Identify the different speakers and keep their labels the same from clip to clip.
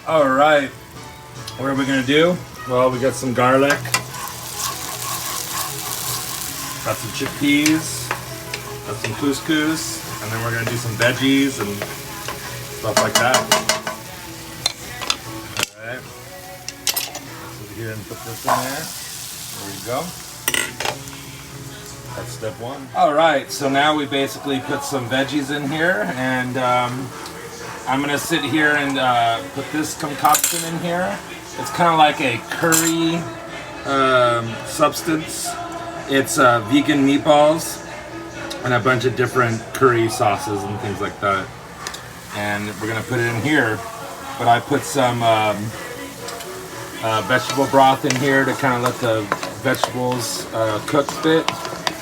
Speaker 1: All right, what are we gonna do? Well, we got some garlic, got some chickpeas, got some couscous, and then we're gonna do some veggies and stuff like that. All right, let's over here and put this in there. There you go. That's step one. All right, so now we basically put some veggies in here, and I'm gonna sit here and put this concoction in here. It's kind of like a curry substance. It's vegan meatballs and a bunch of different curry sauces and things like that. And we're gonna put it in here. But I put some vegetable broth in here to kind of let the vegetables cook a bit.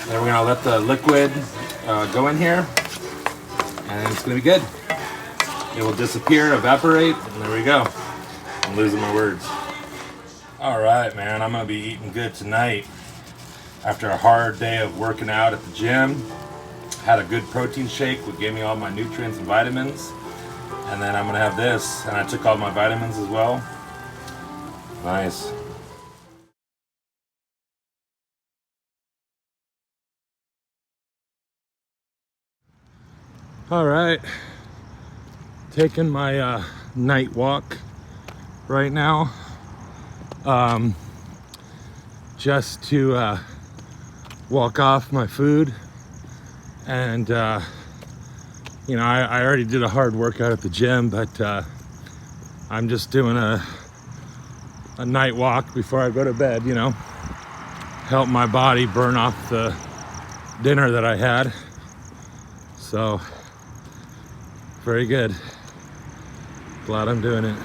Speaker 1: And we're gonna let the liquid go in here, and it's gonna be good. It will disappear, evaporate, and there we go. I'm losing my words. All right, man, I'm gonna be eating good tonight. After a hard day of working out at the gym, had a good protein shake, which gave me all my nutrients and vitamins. And then I'm gonna have this, and I took all my vitamins as well. Nice. All right, taking my night walk right now, just to walk off my food. And you know, I already did a hard workout at the gym, but I'm just doing a night walk before I go to bed, you know, help my body burn off the dinner that I had. So very good. Glad I'm doing it.